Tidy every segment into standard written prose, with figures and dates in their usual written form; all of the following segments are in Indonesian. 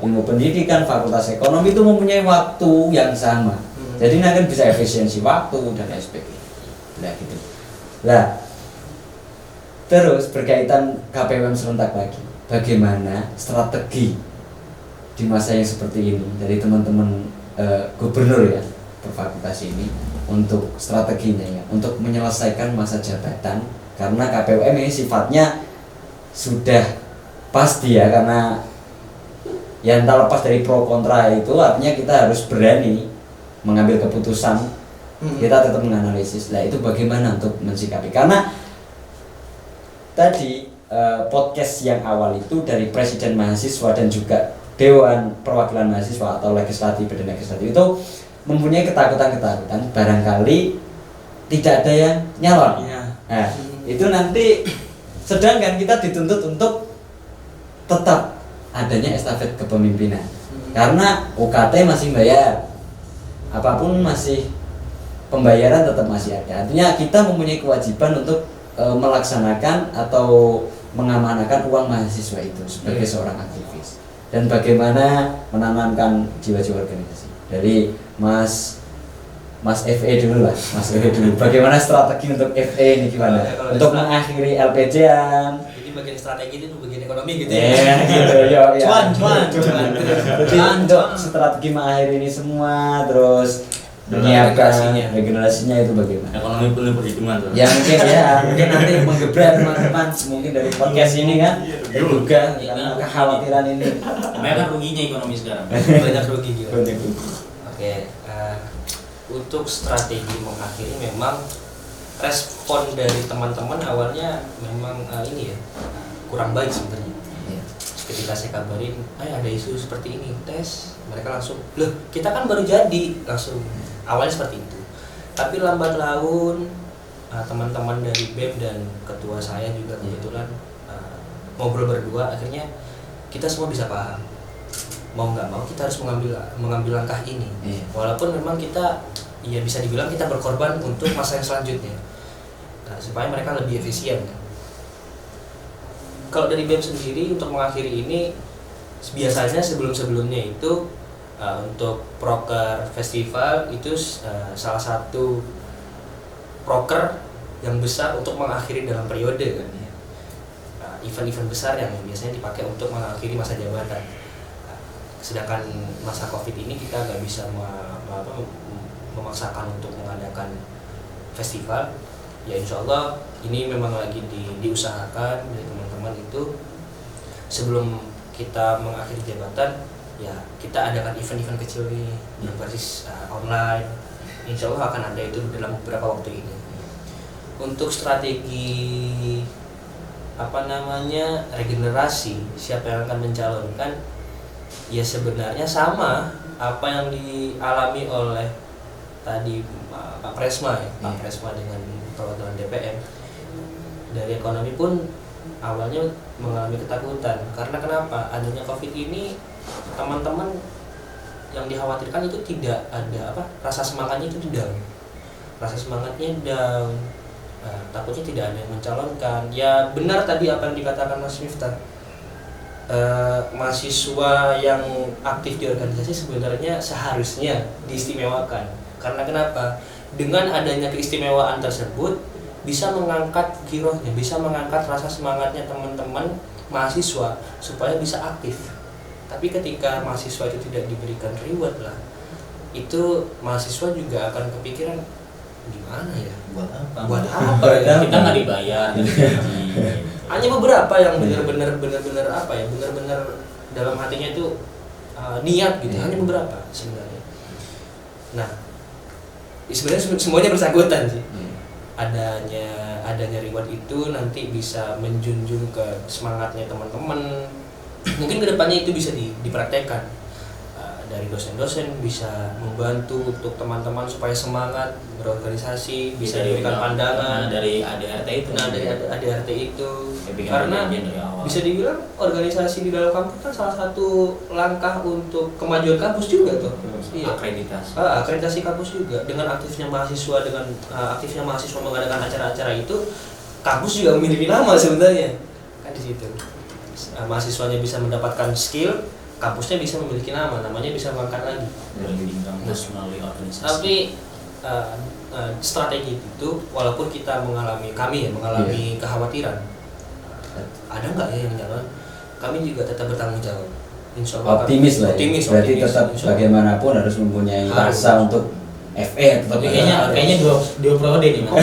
ilmu pendidikan, fakultas ekonomi itu mempunyai waktu yang sama. Jadi nanti bisa efisiensi waktu dan lain sebagainya. Nah gitu. Nah, terus berkaitan KPUM serentak lagi. Bagaimana strategi di masa yang seperti ini dari teman-teman gubernur ya berfakultas ini untuk strateginya ya untuk menyelesaikan masa jabatan, karena KPUM ini sifatnya sudah pasti ya, karena yang tak lepas dari pro kontra itu artinya kita harus berani mengambil keputusan. Kita tetap menganalisis lah itu bagaimana untuk mensikapi, karena tadi podcast yang awal itu dari Presiden Mahasiswa dan juga Dewan Perwakilan Mahasiswa atau legislatif dan legislatif itu mempunyai ketakutan barangkali tidak ada yang nyalon. Nah, itu nanti sedangkan kita dituntut untuk tetap adanya estafet kepemimpinan. Karena UKT masih bayar. Apapun masih pembayaran tetap masih ada. Artinya kita mempunyai kewajiban untuk melaksanakan atau mengamanahkan uang mahasiswa itu sebagai seorang aktivis. Dan bagaimana menanamkan jiwa-jiwa organisasi. Dari Mas FE dulu lah, Mas FE dulu. Bagaimana strategi untuk FE ini gimana? Untuk mengakhiri LPJ-an. Jadi bagian strategi itu bagian ekonomi gitu ya. Iya gitu, ya. Cuan. Jadi untuk strategi mengakhiri ini semua, terus menyiapkan regenerasinya itu bagaimana? Ekonomi penuh perhitungan tuh. Ya mungkin nanti menggebrak teman-teman mungkin dari podcast ini kan juga karena kekhawatiran ini. Banyak kan ruginya ekonomi sekarang. Banyak rugi gitu. Oke, untuk strategi mengakhiri memang respon dari teman-teman awalnya memang ini ya kurang baik sebenarnya. Ketika saya kabarin, ada isu seperti ini, tes, mereka langsung, loh kita kan baru jadi, langsung awalnya seperti itu. Tapi lambat laun teman-teman dari BEM dan ketua saya juga kebetulan ngobrol berdua, akhirnya kita semua bisa paham. Mau nggak mau kita harus mengambil langkah ini. Walaupun memang kita ya bisa dibilang kita berkorban untuk masa yang selanjutnya, supaya mereka lebih efisien. Kalau dari BEM sendiri untuk mengakhiri ini biasanya sebelumnya itu untuk proker festival itu salah satu proker yang besar untuk mengakhiri dalam periode kan, event-event besar yang biasanya dipakai untuk mengakhiri masa jabatan. Sedangkan masa COVID ini kita nggak bisa memaksakan untuk mengadakan festival. Ya insya Allah ini memang lagi diusahakan dari teman-teman itu sebelum kita mengakhiri jabatan ya kita adakan event-event kecil nih berbasis online. Insya Allah akan ada itu dalam beberapa waktu ini. Untuk strategi regenerasi siapa yang akan mencalonkan ya sebenarnya sama apa yang dialami oleh tadi Pak Presma ya, Pak Presma dengan perwakilan DPM. Dari ekonomi pun awalnya mengalami ketakutan karena kenapa? Adanya COVID ini teman-teman yang dikhawatirkan itu tidak ada rasa semangatnya itu down. Rasa semangatnya down. Takutnya tidak ada yang mencalonkan. Ya benar tadi apa yang dikatakan Mas Miftah. Mahasiswa yang aktif di organisasi sebenarnya seharusnya diistimewakan. Karena kenapa? Dengan adanya keistimewaan tersebut bisa mengangkat girohnya, bisa mengangkat rasa semangatnya teman-teman mahasiswa supaya bisa aktif. Tapi ketika mahasiswa itu tidak diberikan reward lah, itu mahasiswa juga akan kepikiran gimana ya? Buat apa ya? Kita nggak dibayar, nggak digaji. Hanya beberapa yang benar-benar dalam hatinya itu niat gitu, hanya beberapa sebenarnya. Nah, sebenarnya semuanya bersangkutan sih. Adanya reward itu nanti bisa menjunjung ke semangatnya teman-teman. Mungkin kedepannya itu bisa dipraktekkan. Dari dosen-dosen bisa membantu untuk teman-teman supaya semangat berorganisasi, bisa diberikan pandangan dari ADRT itu. Dari ADRT itu. Karena bisa dibilang organisasi di dalam kampus kan salah satu langkah untuk kemajuan kampus juga tuh. Iya. Akreditasi. Akreditasi kampus juga. Dengan aktifnya mahasiswa mengadakan acara-acara itu, kampus juga memiliki nama sebenarnya. Kan di situ. Mahasiswanya bisa mendapatkan skill, kampusnya bisa memiliki namanya bisa mengangkat lagi. Dari kampus melalui organisasi. Tapi strategi itu walaupun kita mengalami kekhawatiran, ada nggak ya yang jalan? Kami juga tetap bertanggung jawab. Insya Allah Optimis lah. Optimis, Berarti optimis, tetap insya Allah. bagaimanapun harus mempunyai rasa untuk FE tetap. Tapi kayaknya dua periode nih, Mas.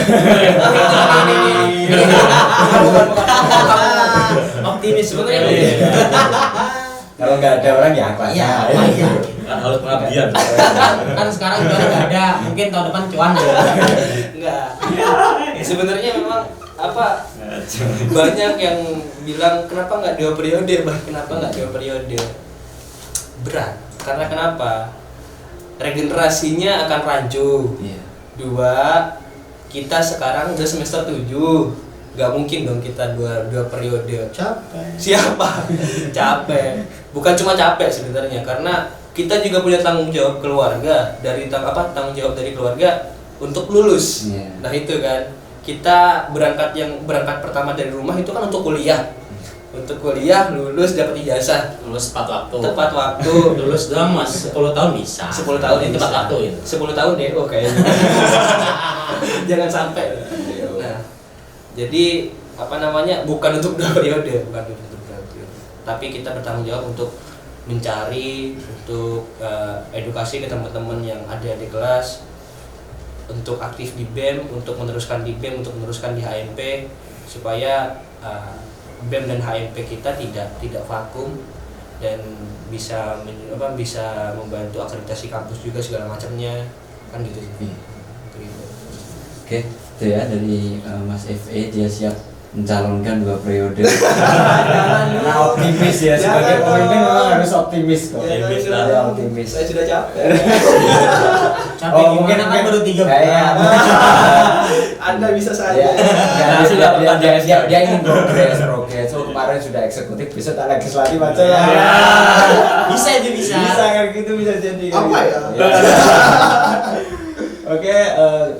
Optimis sebenarnya. Kalau nggak ada orang ya apa? Iya, Kan harus pengabdian. kan sekarang juga nggak ada, mungkin tahun depan cuan ya. Enggak. Sebenarnya memang banyak yang bilang kenapa nggak 2 periode, kenapa nggak 2 periode? Berat. Karena kenapa? Regenerasinya akan rancu. Iya. 2, kita sekarang udah semester 7. Gak mungkin dong kita dua periode. Capek. Siapa? Capek. Bukan cuma capek sebenarnya, karena kita juga punya tanggung jawab keluarga tanggung jawab dari keluarga untuk lulus. Iya. Nah itu kan kita berangkat pertama dari rumah itu kan untuk kuliah. Untuk kuliah, lulus, dapat ijazah. Lulus tepat waktu. Tepat waktu. Lulus doang Mas, 10 tahun bisa. 10 tahun ini tepat bisa. waktu itu. 10 tahun deh, kayaknya. Jangan sampai. Nah, jadi bukan untuk 2 periode, tapi kita bertanggung jawab untuk mencari, untuk edukasi ke teman-teman yang ada di kelas, untuk aktif di BEM, untuk meneruskan di BEM, untuk meneruskan di HMP, supaya BEM dan HMP kita tidak vakum dan bisa membantu akreditasi kampus juga segala macamnya, kan gitu sih. Oke, itu ya dari Mas FE, dia siap mencalonkan 2 periode. Nah, optimis ya, sebagai pemimpin memang harus optimis kok. Ya, optimis. Saya sudah capek. Capek gimana kan baru 3 bulan. Kayak Anda bisa ya, dia ingin progres. So kemarin sudah eksekutif, besok tak legislatif aja lah. Bisa aja bisa. Bisa kayak gitu, bisa jadi. Apa ya? Oke,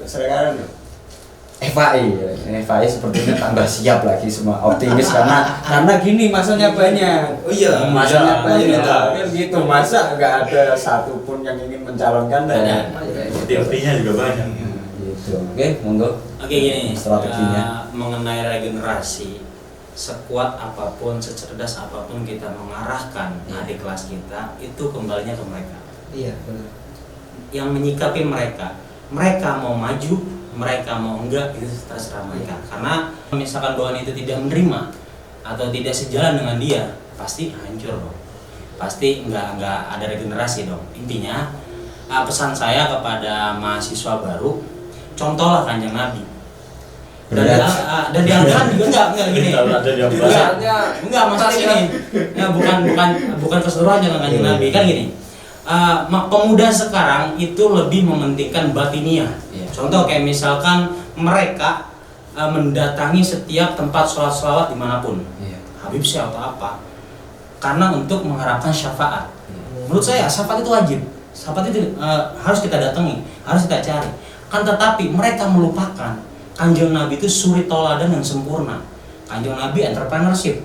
sekarang FAI sepertinya tambah siap lagi semua, optimis karena gini masanya banyak. Oh iya, masanya banyak. iya. Kan gitu, masa nggak ada satupun yang ingin mencalonkan dan Buktinya juga banyak. gitu. Oke, monggo. Oke gini, Strateginya. mengenai regenerasi, sekuat apapun, secerdas apapun kita mengarahkan adik kelas kita, itu kembalinya ke mereka. Iya, benar. Yang menyikapi mereka mau maju, mereka mau enggak, itu terserah mereka. Karena misalkan bawaan itu tidak menerima atau tidak sejalan dengan dia, pasti hancur dong. Pasti enggak ada regenerasi dong. Intinya pesan saya kepada mahasiswa baru, contohlah Kanjeng Nabi. Dan di Al-Quran juga enggak gini. Enggak masalah gini. Ya, bukan keseluruhan jangan Kanjeng Nabi kan gini. Pemuda sekarang itu lebih mementingkan batiniah. Contoh kayak misalkan mereka mendatangi setiap tempat sholat dimanapun, Habib Syekh atau apa, karena untuk mengharapkan syafaat. Menurut saya syafaat itu wajib, syafaat itu harus kita datangi, harus kita cari. Kan tetapi mereka melupakan Kanjeng Nabi itu suri toladan yang sempurna. Kanjeng Nabi entrepreneurship.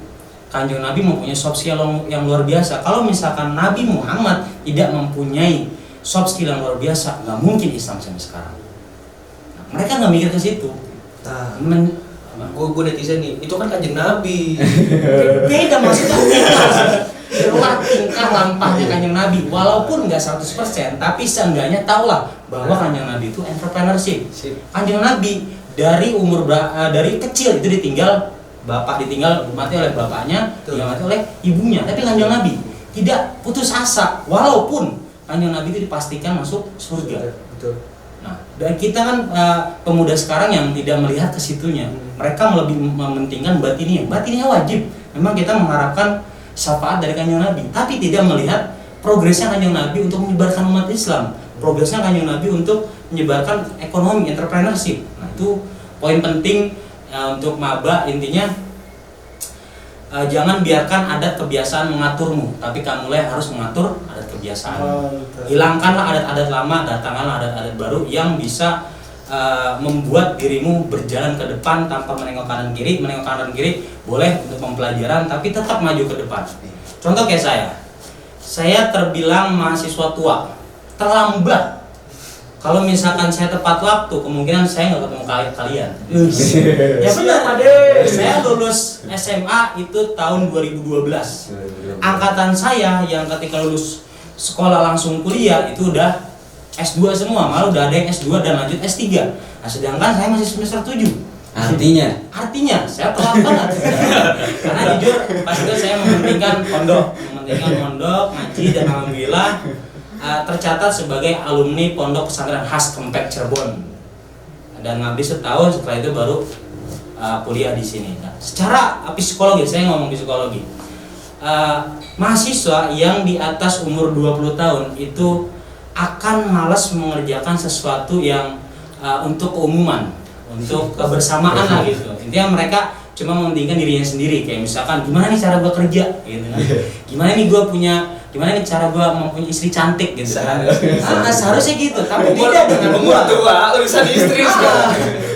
Kanjeng Nabi mempunyai soft skill yang luar biasa. Kalau misalkan Nabi Muhammad tidak mempunyai soft skill yang luar biasa, nggak mungkin Islam sampai sekarang. Nah, mereka nggak mikir ke situ. Gue netizen nih, itu kan Kanjeng Nabi. Beda maksudnya. Luar tingkah lampahnya Kanjeng Nabi, walaupun nggak 100%, tapi seenggaknya tahulah bahwa Kanjeng Nabi itu entrepreneurship. Kanjeng Nabi dari dari kecil itu ditinggal mati oleh bapaknya, yang mati oleh ibunya. Tapi Kanjeng Nabi tidak putus asa, walaupun Kanjeng Nabi itu dipastikan masuk surga. Betul. Nah, dan kita kan pemuda sekarang yang tidak melihat ke situnya. Mereka lebih mementingkan batiniah. Batiniah wajib. Memang kita mengharapkan syafaat dari Kanjeng Nabi, tapi tidak melihat progresnya Kanjeng Nabi untuk menyebarkan umat Islam. Progresnya Kanjeng Nabi untuk menyebarkan ekonomi, entrepreneurship. Nah, itu poin penting untuk maba. Intinya jangan biarkan adat kebiasaan mengaturmu, tapi kamulah harus mengatur adat kebiasaan. Hilangkanlah adat-adat lama, datangkanlah adat-adat baru yang bisa membuat dirimu berjalan ke depan tanpa menengok kanan kiri. Menengok kanan kiri boleh untuk pembelajaran, tapi tetap maju ke depan. Contoh kayak saya terbilang mahasiswa tua, terlambat. Kalau misalkan saya tepat waktu, kemungkinan saya nggak ketemu kalian. Ya benar, saya lulus SMA itu tahun 2012. Angkatan saya yang ketika lulus sekolah langsung kuliah itu udah S2 semua, malah udah ada yang S2 dan lanjut S3. Nah, sedangkan saya masih semester 7. Artinya saya telat banget. Karena jujur pas itu saya mementingkan pondok, ngaji, dan alhamdulillah tercatat sebagai alumni Pondok Pesantren Khas Kempek Cirebon. Dan ngabdi setahun, setelah itu baru kuliah di sini. Nah, secara psikologi, saya ngomong psikologi. Mahasiswa yang di atas umur 20 tahun itu akan malas mengerjakan sesuatu yang untuk keumuman, untuk kebersamaan lah gitu. Intinya mereka cuma mementingkan dirinya sendiri, kayak misalkan gimana nih cara gua kerja gitu kan. Gimana nih cara gua mempunyai istri cantik gitu kan. Seharusnya gitu, tapi beda dengan umur tua urusan istri.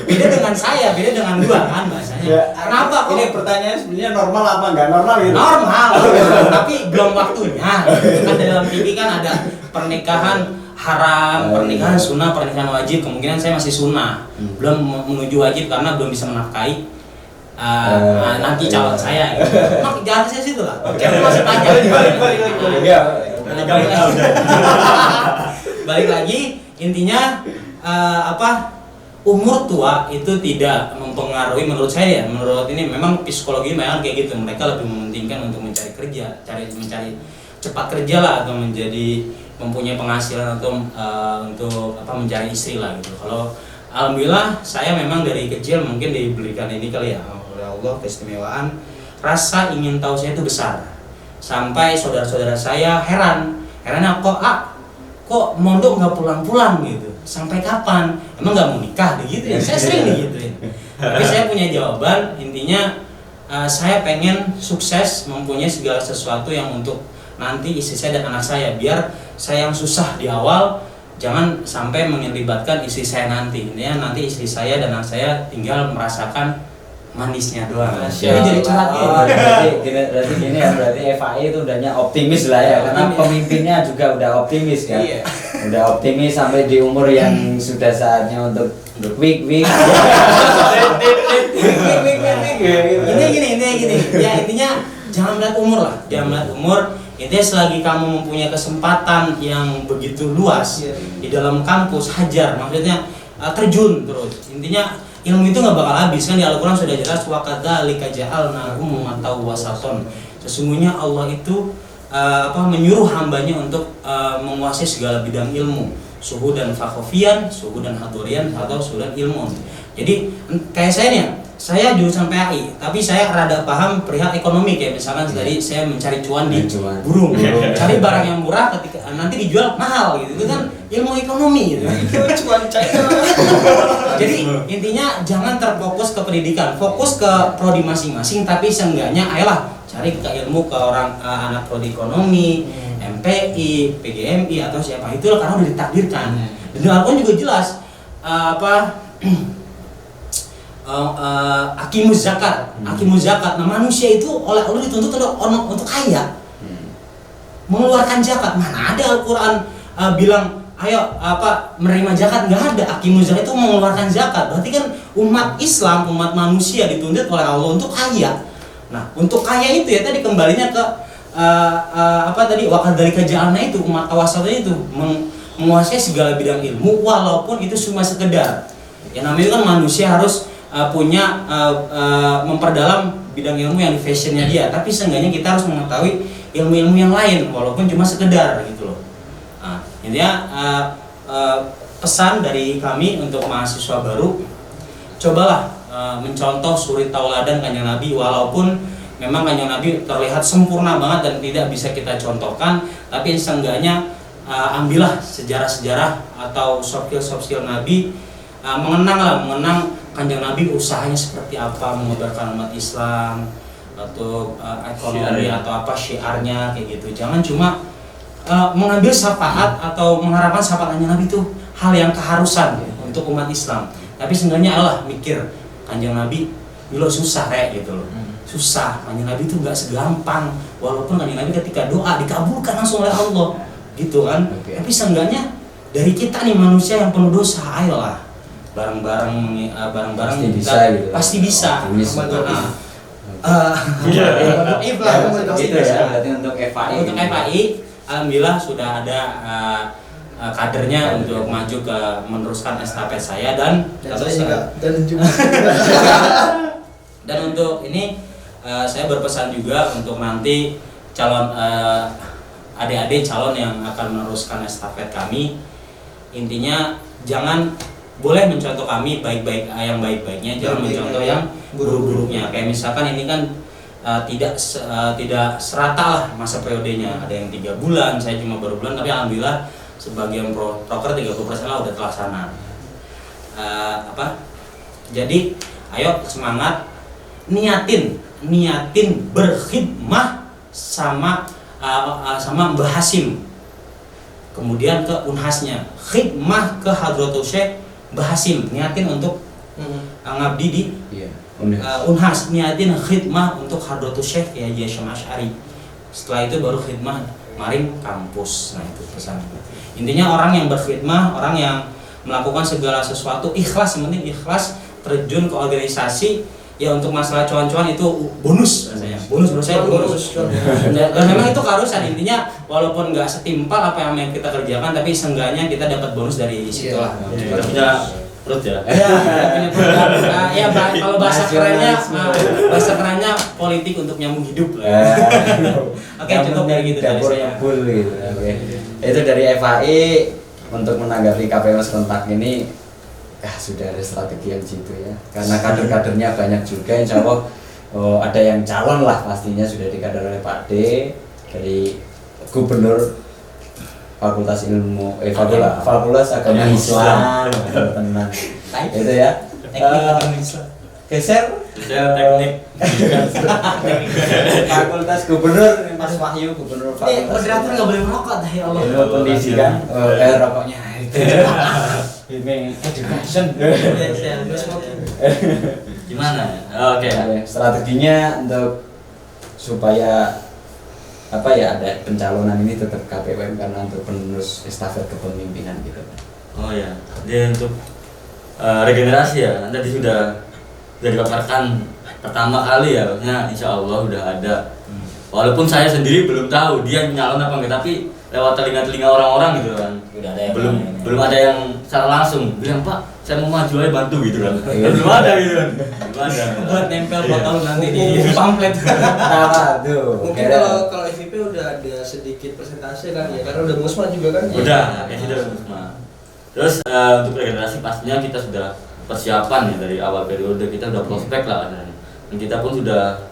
Beda dengan saya, beda dengan gua kan bahasanya. Ya, kenapa kok? Ini pertanyaannya sebenarnya normal apa enggak normal gitu? Normal, tapi belum waktunya. Kan dalam TV kan ada pernikahan haram, pernikahan sunnah, pernikahan wajib. Kemungkinan saya masih sunnah, belum menuju wajib karena belum bisa menafkahi nanti calon saya gitu. Mak jangan saya situ lah. Jangan masih panjang. Balik lagi, intinya umur tua itu tidak mempengaruhi menurut saya. Menurut ini memang psikologi memang kayak gitu. Mereka lebih mementingkan untuk mencari kerja, mencari cepat kerja lah, atau mempunyai penghasilan atau untuk mencari istri lah gitu. Kalau alhamdulillah saya memang dari kecil mungkin diberikan ini kali ya oleh Allah, keistimewaan rasa ingin tahu saya itu besar, sampai saudara-saudara saya herannya kok mondok nggak pulang-pulang gitu, sampai kapan, emang nggak mau nikah gitu ya. Saya sering digituin, tapi saya punya jawaban. Intinya saya pengen sukses, mempunyai segala sesuatu yang untuk nanti istri saya dan anak saya, biar saya yang susah di awal jangan sampai melibatkan istri saya nanti. Intinya nanti istri saya dan anak saya tinggal merasakan manisnya doang. Jadi jadi curhat Berarti gini ya, berarti FAI itu udahnya optimis lah ya, karena pemimpinnya juga udah optimis kan. Iya. Udah optimis sampai di umur yang sudah saatnya untuk week. Ini gini. Ya intinya jangan melihat umur lah, Intinya selagi kamu mempunyai kesempatan yang begitu luas di dalam kampus, hajar, maksudnya terjun terus. Intinya ilmu itu nggak bakal habis, kan di Al-Quran sudah jelas, wa kadzalika ja'alnakum ummatan wasatan. Sesungguhnya Allah itu menyuruh hambanya untuk menguasai segala bidang ilmu, suhu dan fakofian, suhu dan hadorian, atau suhu dan ilmu. Jadi kayak saya nih, saya jurusan PAI, tapi saya rada paham perihal ekonomi. Kayak misalkan tadi saya mencari cuan di burung, cari barang yang murah ketika nanti dijual mahal gitu, itu kan ilmu ekonomi gitu. Cuan China. Jadi intinya jangan terfokus ke pendidikan, fokus ke prodi masing-masing, tapi seenggaknya ayolah cari ke ilmu ke orang anak prodi ekonomi, MPI, PGMI atau siapa itu, karena udah ditakdirkan. Dan Al-Quran juga jelas akimuz zakat. Nah, manusia itu oleh Allah dituntut untuk kaya, mengeluarkan zakat. Mana ada Al-Quran bilang ayo menerima zakat? Nggak ada. Akimuz zakat itu mengeluarkan zakat. Berarti kan umat Islam, umat manusia dituntut oleh Allah untuk kaya. Nah, untuk kaya itu ya tadi kembalinya ke wa kadzalika ja'alna itu umat tawasatnya itu menguasai segala bidang ilmu, walaupun itu cuma sekedar. Ya namanya kan manusia harus punya memperdalam bidang ilmu yang di fashionnya dia, tapi seenggaknya kita harus mengetahui ilmu-ilmu yang lain walaupun cuma sekedar gitu loh. Nah, intinya pesan dari kami untuk mahasiswa baru, cobalah mencontoh suri tauladan Kanjeng Nabi, walaupun memang Kanjeng Nabi terlihat sempurna banget dan tidak bisa kita contohkan, tapi seenggaknya ambillah sejarah-sejarah atau soft skill Nabi, mengenang Kanjeng Nabi usahanya seperti apa mengobarkan umat Islam, atau ekonomi atau syiarnya kayak gitu. Jangan cuma mengambil syafaat atau mengharapkan syafaat Kanjeng Nabi itu hal yang keharusan untuk umat Islam. Tapi sebenarnya Allah mikir Kanjeng Nabi Milo susah kayak gitu loh. Susah, kanjeng Nabi itu nggak segampang. Walaupun kanjeng Nabi ketika doa dikabulkan langsung oleh Allah, gitu kan. Oke. Tapi seenggaknya dari kita nih manusia yang penuh dosa, ayolah bareng-bareng Pasti kita bisa gitu. pasti bisa. Optimis. Gitu ya, ya. berarti untuk FAI. Untuk FAI, alhamdulillah sudah ada kadernya untuk maju ke meneruskan estafet saya dan dan untuk ini saya berpesan juga untuk nanti calon adik-adik calon yang akan meneruskan estafet kami, intinya jangan boleh mencontoh kami yang baik-baiknya, jangan mencontoh yang buruk-buruknya. Kayak misalkan ini kan tidak serata lah masa periodenya, ada yang 3 bulan, saya cuma baru bulan, tapi alhamdulillah sebagian proker 30% lah udah terlaksana. Jadi ayo semangat, niatin berkhidmah sama Mbah Hasim, kemudian ke Unhasnya khidmah ke Hadratul Syekh Mbah Hasim, niatin untuk ngabdi di Unhas, niatin khidmah untuk Hadratul Syekh ya Hasyim Asy'ari. Setelah itu baru khidmah maring kampus. Nah itu pesan. Intinya orang yang berkhidmah, orang yang melakukan segala sesuatu ikhlas, yang penting ikhlas, terjun ke organisasi. Ya untuk masalah cuan-cuan itu bonus rasanya. Bonus menurut saya bonus. Dan memang itu keharusan, intinya walaupun nggak setimpal apa yang kita kerjakan, tapi seenggaknya kita dapat bonus dari situ lah. Punya perut ya. Ya kalau bahasa kerennya politik untuk nyambung hidup lah. Oke, cukup kayak gitu dari dapur saya. ngebul gitu. Oke. Itu dari FAI untuk menanggapi KPU serentak ini. Sudah ada strategi yang jitu ya, karena kader-kadernya banyak juga, insya Allah ada yang calon lah pastinya sudah dikader oleh Pak D dari Gubernur Fakultas Agama Islam. Tenang itu ya. Geser Teknik. Fakultas Gubernur Mas Wahyu, Gubernur Fakultas. Moderator nggak boleh merokok, ya Allah. Ilmu pendidikan, rokoknya itu. Ini education. Gimana? Oke. Strateginya untuk supaya ada pencalonan ini tetap KPUM karena untuk penerus estafet kepemimpinan gitu. Oh ya, dia untuk regenerasi ya. Tadi sudah dipaparkan pertama kali ya, maksudnya insya Allah udah ada. Walaupun saya sendiri belum tahu dia nyalon apa enggak, tapi lewat telinga orang-orang gitu kan. Udah ada yang belum ada yang secara langsung bilang, Pak, saya mau maju aja bantu gitu kan. Belum ada gitu kan. Belum ada. Buat nempel botol nanti di pamflet. Tuh. Mungkin kalau FIP udah ada sedikit persentase kan ya, karena udah musma juga kan. Udah, kayak sudah semua. Terus untuk regenerasi pastinya kita sudah persiapan ya dari awal periode, kita udah prospek lah katanya. Dan kita pun sudah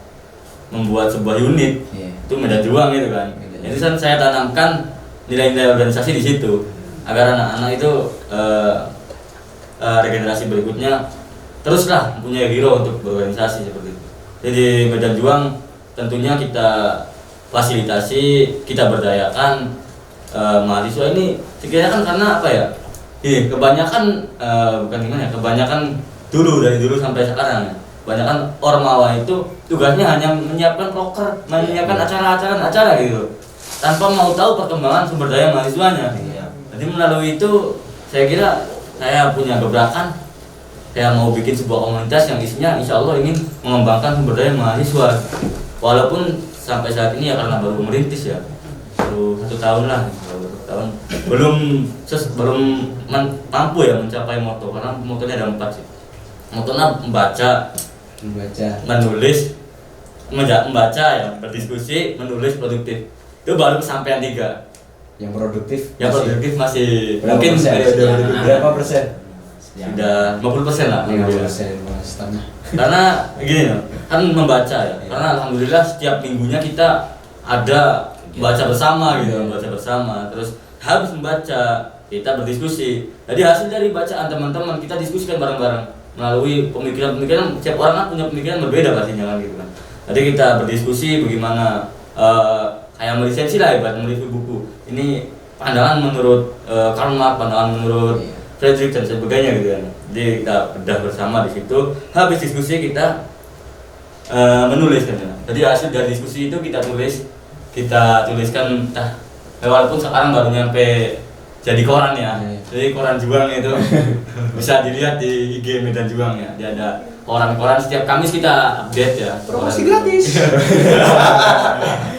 membuat sebuah unit, itu medan juang gitu kan. Itu kan saya tanamkan nilai-nilai organisasi di situ agar anak-anak itu regenerasi berikutnya teruslah punya hero untuk berorganisasi seperti itu. Jadi medan juang tentunya kita fasilitasi, kita berdayakan mahasiswa ini sekiranya kan karena apa ya? Kebanyakan kebanyakan dari dulu sampai sekarang ya. Kebanyakan ormawa itu tugasnya hanya menyiapkan proker, menyiapkan acara gitu, tanpa mau tahu perkembangan sumber daya mahasiswanya. Jadi melalui itu saya kira saya punya gebrakan, saya mau bikin sebuah komunitas yang isinya insya Allah ingin mengembangkan sumber daya mahasiswa. Walaupun sampai saat ini ya karena baru merintis ya, baru 1 tahun lah, belum mampu ya mencapai moto, karena motonya ada 4 sih. Motonya membaca, menulis, membaca ya, berdiskusi, menulis, produktif. Itu baru kesampaian 3. Yang produktif masih mungkin berapa persen? Sudah 50% lah. 50% setengah. Karena gini loh, kan membaca ya. Karena alhamdulillah setiap minggunya kita ada baca bersama gitu, baca bersama. Terus habis membaca kita berdiskusi. Jadi hasil dari bacaan teman-teman kita diskusikan bareng-bareng melalui pemikiran-pemikiran. Setiap orang kan punya pemikiran berbeda pastinya kan gitu kan. Jadi kita berdiskusi bagaimana kayak melisensi lah, ibarat mereview buku. Ini pandangan menurut Karl Marx, pandangan menurut Friedrich dan sebagainya gitu kan. Jadi kita bedah bersama di situ. Habis diskusi kita menulis kan. Jadi hasil dari diskusi itu kita tuliskan walaupun sekarang baru nyampe jadi koran ya. Jadi koran Juang itu bisa dilihat di IG Medan Juang ya. Dia ada koran-koran setiap Kamis kita update ya. Promosi gratis.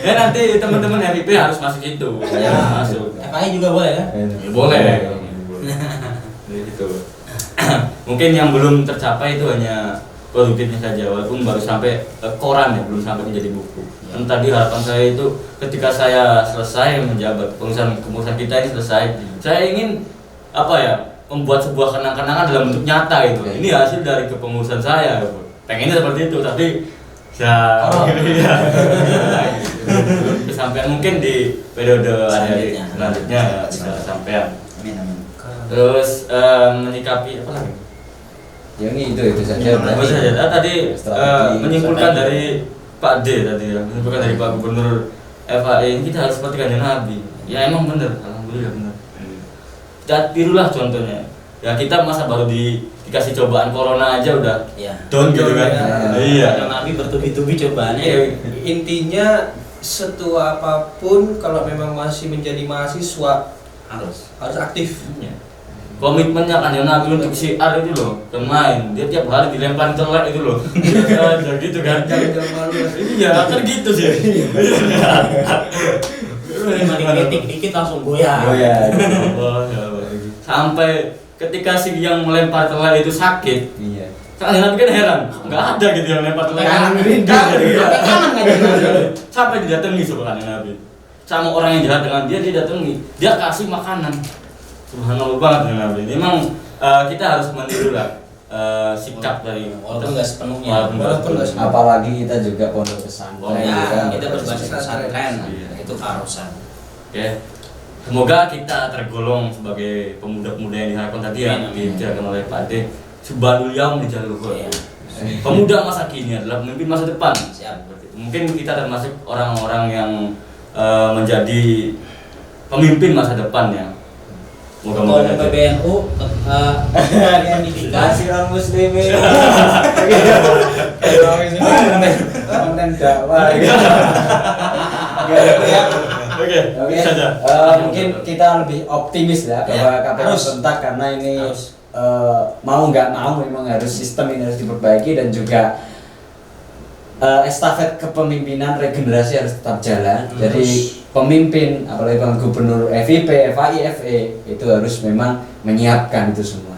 Ya nanti teman-teman FIP harus masuk itu. Ya, masuk. FAI juga boleh kan? Ya, boleh. Gitu. Mungkin yang belum tercapai itu hanya produktifnya saja, walaupun baru sampai koran ya, belum sampai menjadi buku. Dan tadi harapan saya itu ketika saya selesai menjabat kepengurusan kita ini selesai, saya ingin membuat sebuah kenang-kenangan dalam bentuk nyata itu. Ini hasil dari kepengurusan saya. Pengennya seperti itu, tapi ya kesampaian mungkin di periode selanjutnya ya, bisa sampean. Amin. Terus menyikapi apa lagi? Ya ini itu saja. Tadi menyimpulkan dari Pak D tadi ya, menyimpulkan dari Pak Gubernur FAI ini kita harus seperti kanjeng Nabi. Ya emang bener, alhamdulillah bener. Tirulah contohnya. Ya kita masa baru dikasih cobaan corona aja udah down gitu kan. Iya. Kanjeng Nabi bertubi-tubi cobaannya. Intinya setua apapun kalau memang masih menjadi mahasiswa harus aktif. Komitmennya kan Nabi untuk syiar itu loh, main dia tiap hari dilempar telek itu loh. Ya gitu kan. Jangan malu. Iya, kan gitu sih. Kritik dikit langsung goyah. Sampai ketika si yang melempar telek itu sakit. Iya. Kan Nabi kan heran, nggak ada gitu yang lempar telek. Sampai didatangi sebenarnya Nabi. Sama orang yang jahat dengan dia datangi, dia kasih makanan. Subhanallah banget dengan Nabi. Memang kita harus meniru lah sikap dari walaupun nggak sepenuhnya. Apalagi kita juga pondok pesantren. Kita berbasis pesantren, itu keharusan. Oke. Semoga kita tergolong sebagai pemuda-pemuda yang diharapkan tadi yang dibicarakan oleh Pak D. Subhanul Yaum di jalur pemuda masa kini adalah pemimpin masa depan. Mungkin kita termasuk orang-orang yang menjadi pemimpin masa depan ya. Ketua PBNU pendidikan Nasional Muslimin. Konten dakwah. Oke, saja. Mungkin kita lebih optimis lah bahwa KPU serentak karena ini mau nggak mau memang harus sistem ini harus diperbaiki dan juga estafet kepemimpinan regenerasi harus tetap jalan. Jadi pemimpin apalagi Bang Gubernur FIP, FAI, FE itu harus memang menyiapkan itu semua.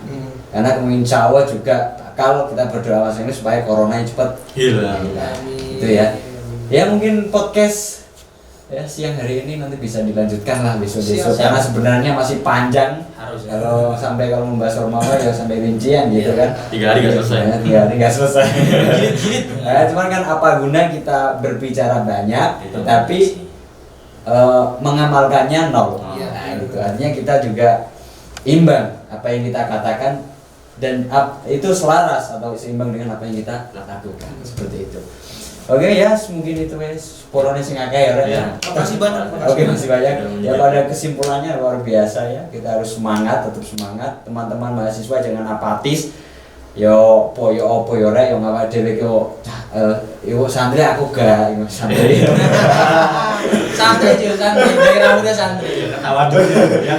Karena insya Allah juga bakal kita berdoa ini supaya corona cepat hilang. Itu ya. Ya mungkin podcast ya siang hari ini nanti bisa dilanjutkan lah besok-besok karena sebenarnya masih panjang. Kalau membahas Ormawa ya sampai rincian gitu kan. 3 hari nggak selesai. 3 hari nggak selesai. Cuman kan apa guna kita berbicara banyak, tetapi mengamalkannya nol. Nah, gitu. Artinya kita juga imbang apa yang kita katakan dan itu selaras atau seimbang dengan apa yang kita lakukan seperti itu. Oke ya, mungkin itu guys. Porone sing akeh ya. Makasih banyak. Oke, masih banyak. Ya pada kesimpulannya luar biasa ya. Kita harus semangat, tetap semangat. Teman-teman mahasiswa jangan apatis. Yo rek yo ngapa dhewe yo santri aku gak santri. Santri daerah muda santri. Ketawa dulu ya.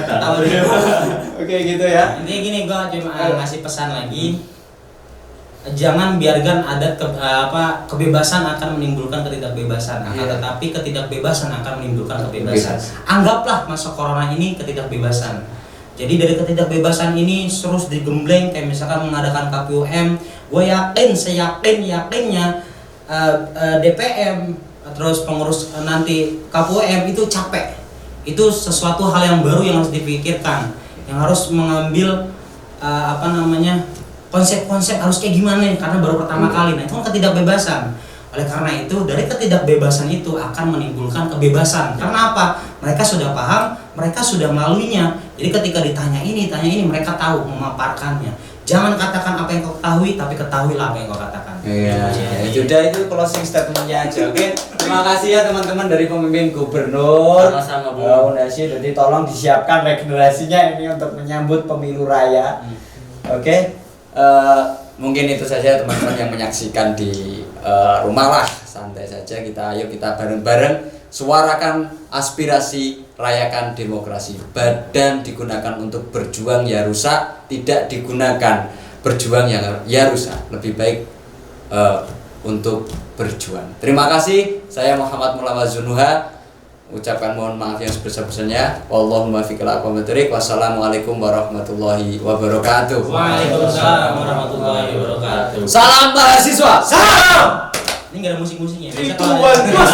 Oke gitu ya. Ini gini gua cuma ngasih pesan lagi. Jangan biarkan adat kebebasan akan menimbulkan ketidakbebasan, tetapi ketidakbebasan akan menimbulkan kebebasan. Anggaplah masa corona ini ketidakbebasan. Jadi dari ketidakbebasan ini terus digembleng kayak misalkan mengadakan KPUM, gue yakinnya DPM terus pengurus nanti KPUM itu capek. Itu sesuatu hal yang baru yang harus dipikirkan, yang harus mengambil konsep-konsep harus kayak gimana nih karena baru pertama kali. Nah itu kan ketidakbebasan. Oleh karena itu dari ketidakbebasan itu akan menimbulkan kebebasan. Karena apa? Mereka sudah paham, mereka sudah melaluinya. Jadi ketika ditanya ini mereka tahu memaparkannya. Jangan katakan apa yang kau ketahui, tapi ketahuilah apa yang kau katakan. Iya. Sudah itu closing statementnya aja. Oke. Terima kasih ya teman-teman dari pemimpin gubernur. Sama-sama Bu. Jadi tolong disiapkan regenerasinya ini untuk menyambut pemilu raya. Oke. mungkin itu saja teman-teman yang menyaksikan di rumah lah, santai saja ayo kita bareng-bareng suarakan aspirasi, rayakan demokrasi. Badan digunakan untuk berjuang ya rusak, tidak digunakan berjuang ya rusak. Lebih baik untuk berjuang. Terima kasih, saya Muhammad Mulawaz Zunuha. Ucapkan mohon maaf yang sebesar-besarnya. Wallahumma fiqil aqwamaturik. Wassalamualaikum warahmatullahi wabarakatuh. Waalaikumsalam warahmatullahi wabarakatuh. Salam mahasiswa. Salam. Ini nggak ada musik-musiknya. Itu bagus.